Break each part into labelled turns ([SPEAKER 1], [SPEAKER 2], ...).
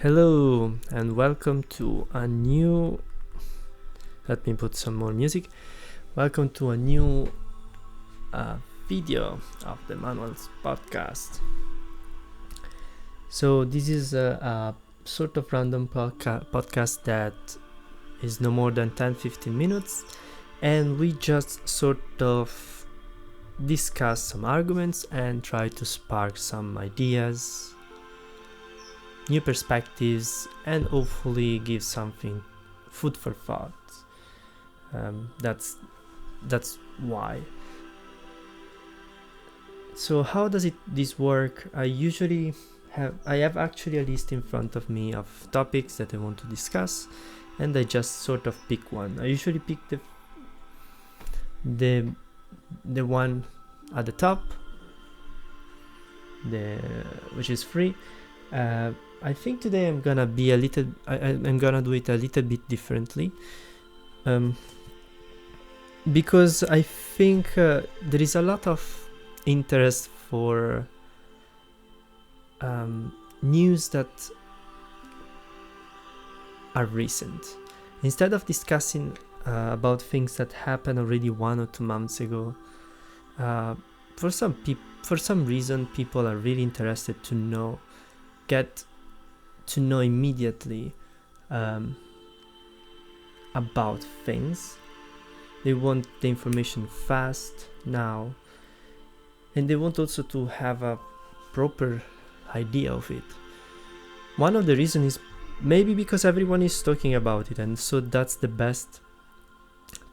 [SPEAKER 1] Hello and welcome to a new. Let me put some more music. Welcome to a new video of the Manual's podcast. So this is a sort of random podcast that is no more than 10-15 minutes, and we just sort of discuss some arguments and try to spark some ideas, new perspectives, and hopefully give something food for thought. That's why. So how does this work? I have actually a list in front of me of topics that I want to discuss, and I just sort of pick one. I usually pick the one at the top, which is free. I think today I'm gonna be I'm gonna do it a little bit differently, because I think there is a lot of interest for news that are recent. Instead of discussing about things that happened already 1 or 2 months ago, for some reason people are really interested to get to know immediately about things. They want the information fast now, and they want also to have a proper idea of it. One of the reasons is maybe because everyone is talking about it, and so that's the best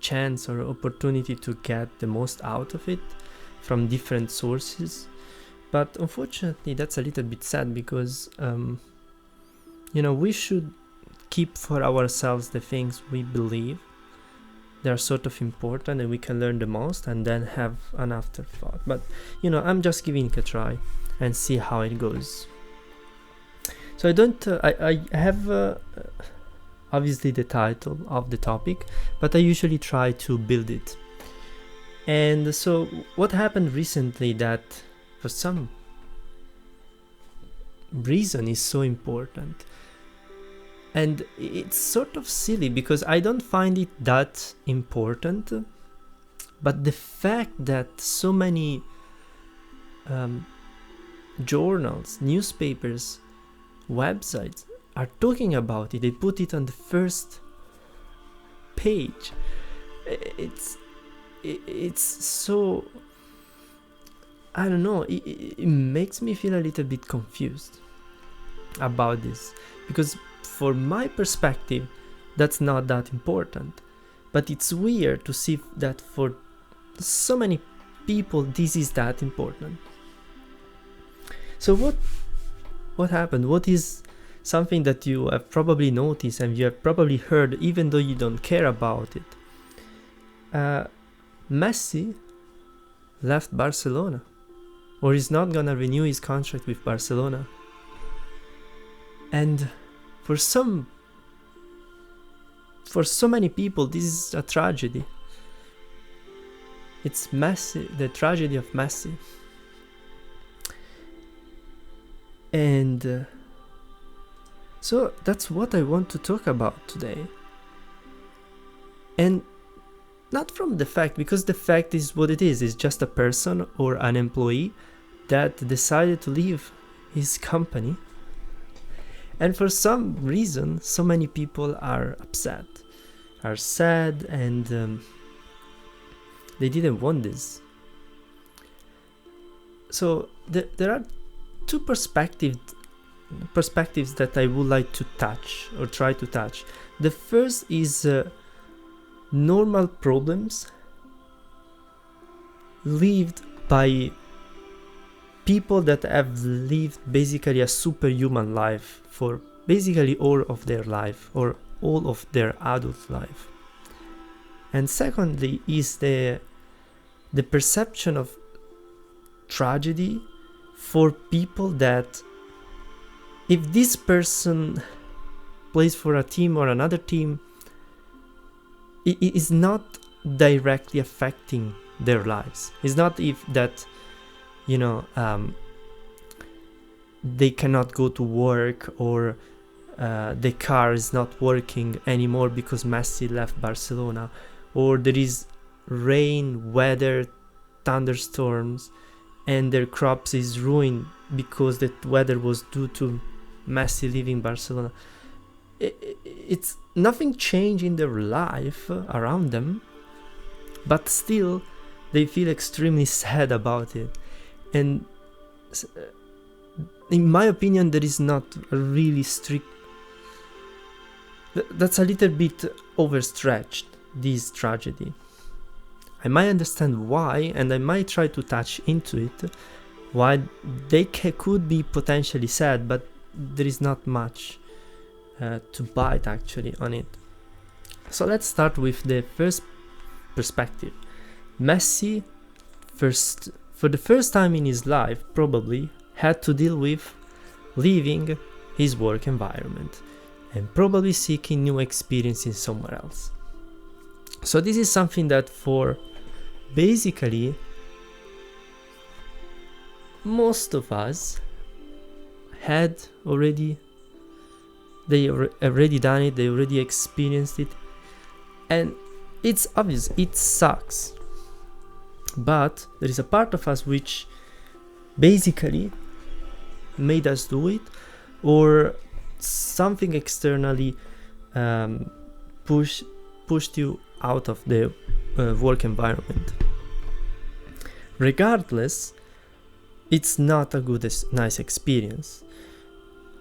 [SPEAKER 1] chance or opportunity to get the most out of it from different sources. But unfortunately that's a little bit sad, because we should keep for ourselves the things we believe they are sort of important and we can learn the most, and then have an afterthought. But I'm just giving it a try and see how it goes. So I have obviously the title of the topic, but I usually try to build it. And so what happened recently that for some reason is so important, and it's sort of silly because I don't find it that important, but the fact that so many journals, newspapers, websites are talking about it, they put it on the first page, it's so, I don't know, it makes me feel a little bit confused about this, because for my perspective that's not that important, but it's weird to see that for so many people this is that important. So what happened? What is something that you have probably noticed and you have probably heard even though you don't care about it? Messi left Barcelona, or is not gonna renew his contract with Barcelona. And for so many people this is a tragedy. It's Messi, the tragedy of Messi. And so that's what I want to talk about today. And not from the fact, because the fact is what it is. It's just a person or an employee that decided to leave his company. And for some reason, so many people are upset, are sad, and they didn't want this. So there are two perspectives that I would like to touch or try to touch. The first is normal problems lived by people that have lived basically a superhuman life for basically all of their life or all of their adult life. And secondly is the perception of tragedy for people that, if this person plays for a team or another team, it is not directly affecting their lives. It's not if that they cannot go to work, or the car is not working anymore because Messi left Barcelona, or there is rain, weather, thunderstorms, and their crops is ruined because the weather was due to Messi leaving Barcelona. It's nothing changed in their life around them, but still they feel extremely sad about it. And in my opinion, there is not a really strict, that's a little bit overstretched, this tragedy. I might understand why, and I might try to touch into it, why they could be potentially sad, but there is not much to bite actually on it. So let's start with the first perspective. Messi, for the first time in his life, probably had to deal with leaving his work environment and probably seeking new experiences somewhere else. So this is something that for basically most of us had already, they already done it, they already experienced it, and it's obvious, it sucks. But there is a part of us which basically made us do it, or something externally pushed you out of the work environment. Regardless, it's not a good, nice experience.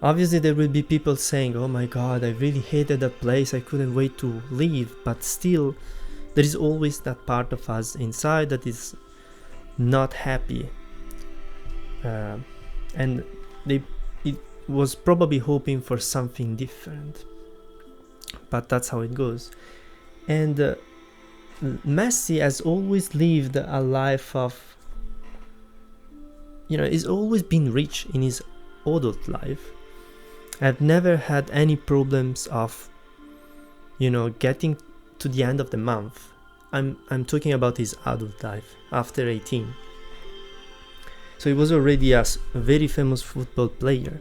[SPEAKER 1] Obviously there will be people saying, oh my god, I really hated that place, I couldn't wait to leave, but still there is always that part of us inside that is not happy, and it was probably hoping for something different, but that's how it goes. And Messi has always lived a life of, he's always been rich in his adult life. I've never had any problems of, getting to the end of the month. I'm talking about his adult life after 18. So he was already a very famous football player.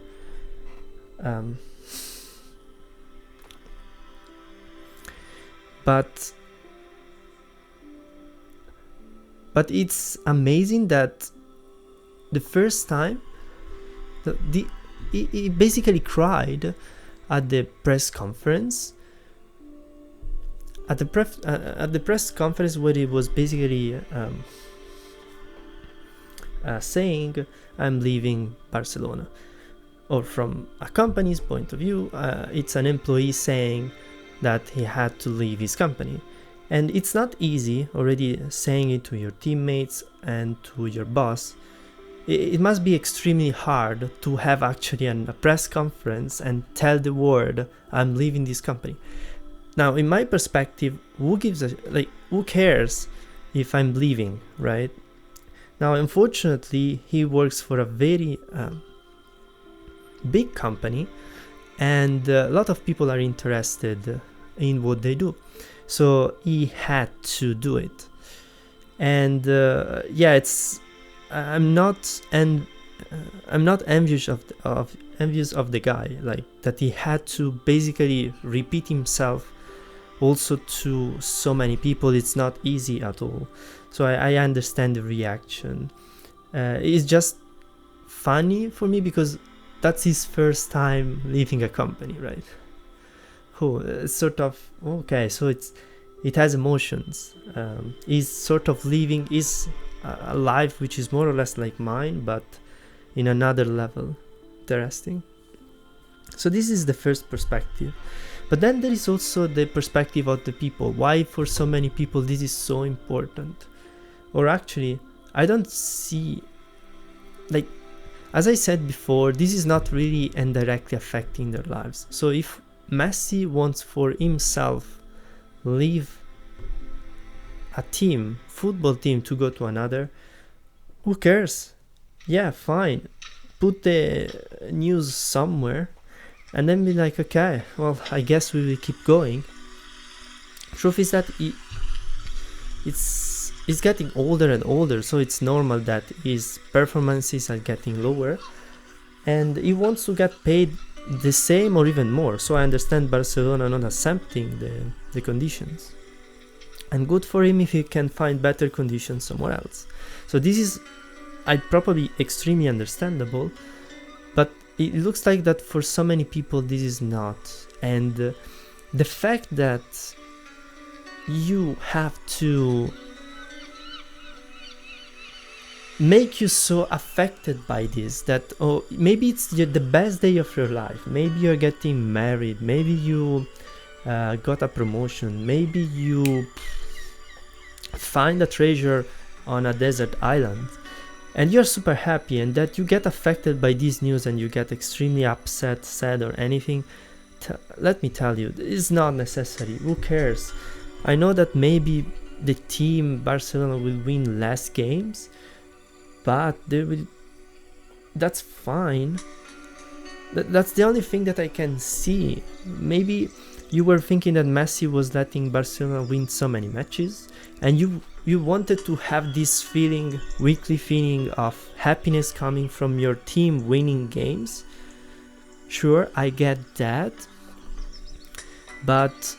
[SPEAKER 1] But it's amazing that the first time he basically cried at the press conference. At the press conference where he was basically saying, I'm leaving Barcelona. Or from a company's point of view, it's an employee saying that he had to leave his company. And it's not easy already saying it to your teammates and to your boss. It must be extremely hard to have actually a press conference and tell the world, I'm leaving this company. Now, in my perspective, who cares if I'm leaving, right? Now, unfortunately, he works for a very big company, and a lot of people are interested in what they do. So he had to do it. And I'm not envious of the guy, like that he had to basically repeat himself also to so many people. It's not easy at all. So I understand the reaction. It's just funny for me because that's his first time leaving a company, right? It's sort of okay. So it has emotions. He's sort of living a life which is more or less like mine, but in another level. Interesting. So this is the first perspective. But then there is also the perspective of the people. Why for so many people this is so important? Or actually, I don't see, like, as I said before, this is not really indirectly affecting their lives. So if Messi wants for himself leave a team, football team, to go to another, who cares? Yeah, fine. Put the news somewhere and then be like, okay, well, I guess we will keep going. Truth is that he's getting older and older, so it's normal that his performances are getting lower, and he wants to get paid the same or even more. So I understand Barcelona not accepting the conditions. And good for him if he can find better conditions somewhere else. So this is, probably extremely understandable, but it looks like that for so many people this is not. And the fact that you have to make you so affected by this, that maybe it's the best day of your life, maybe you're getting married, maybe you got a promotion, maybe you find a treasure on a desert island and you're super happy, and that you get affected by this news and you get extremely upset, sad or anything. Let me tell you, it's not necessary. Who cares? I know that maybe the team Barcelona will win less games, but that's fine. That's the only thing that I can see. Maybe you were thinking that Messi was letting Barcelona win so many matches, and you wanted to have this feeling, weekly feeling of happiness coming from your team winning games. Sure, I get that, but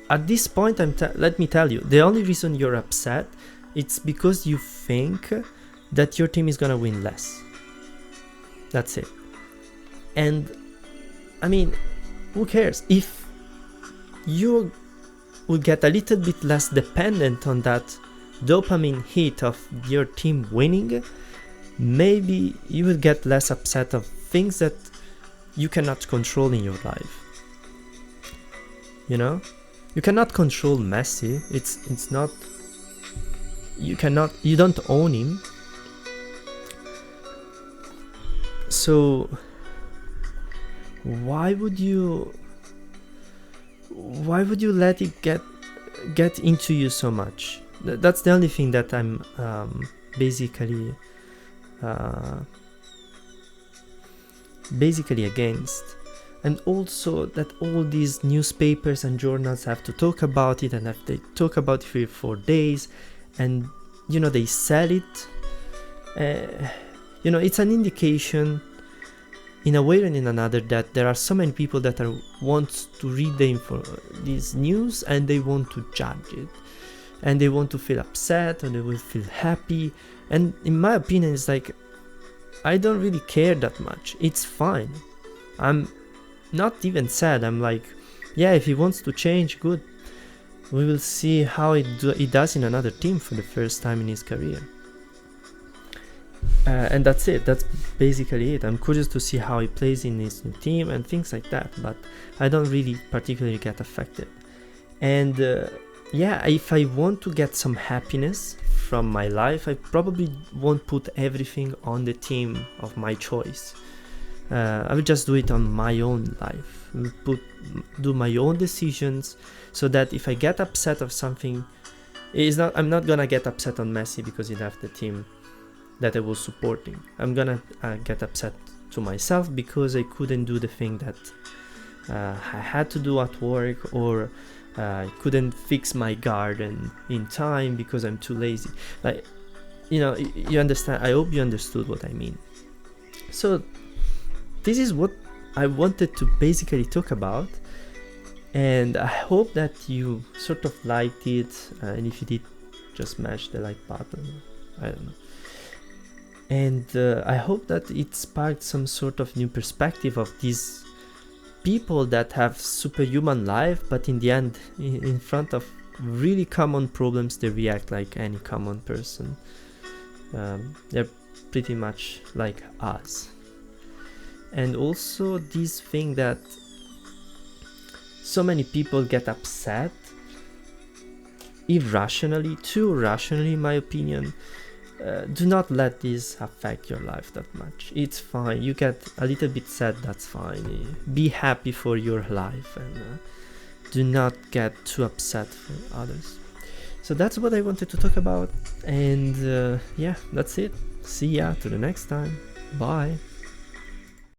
[SPEAKER 1] at this point, let me tell you, the only reason you're upset, it's because you think that your team is gonna win less. That's it. And I mean, who cares? If you would get a little bit less dependent on that dopamine hit of your team winning, maybe you will get less upset of things that you cannot control in your life. You know? You cannot control Messi. It's not, you don't own him. So why would you let it get into you so much? That's the only thing that I'm basically against. And also that all these newspapers and journals have to talk about it, and if they talk about it 3-4 days, and they sell it, it's an indication in a way and in another that there are so many people that want to read this news, and they want to judge it, and they want to feel upset, or they will feel happy. And in my opinion, it's like, I don't really care that much. It's fine. I'm not even sad. I'm like, yeah, if he wants to change, good. We will see how he does in another team for the first time in his career. And that's it. That's basically it. I'm curious to see how he plays in his new team and things like that, but I don't really particularly get affected. And if I want to get some happiness from my life, I probably won't put everything on the team of my choice. I will just do it on my own life, do my own decisions, so that if I get upset of something, I'm not gonna get upset on Messi because he left the team that I was supporting. I'm gonna get upset to myself because I couldn't do the thing that I had to do at work, or I couldn't fix my garden in time because I'm too lazy. Like, you understand. I hope you understood what I mean. So this is what I wanted to basically talk about, and I hope that you sort of liked it, and if you did, just smash the like button. I don't know. And I hope that it sparked some sort of new perspective of these people that have superhuman life, but in the end, in front of really common problems, they react like any common person. They're pretty much like us. And also this thing that so many people get upset irrationally, too irrationally in my opinion. Do not let this affect your life that much. It's fine. You get a little bit sad, that's fine. Be happy for your life, and do not get too upset for others. So that's what I wanted to talk about, and that's it. See ya to the next time. Bye.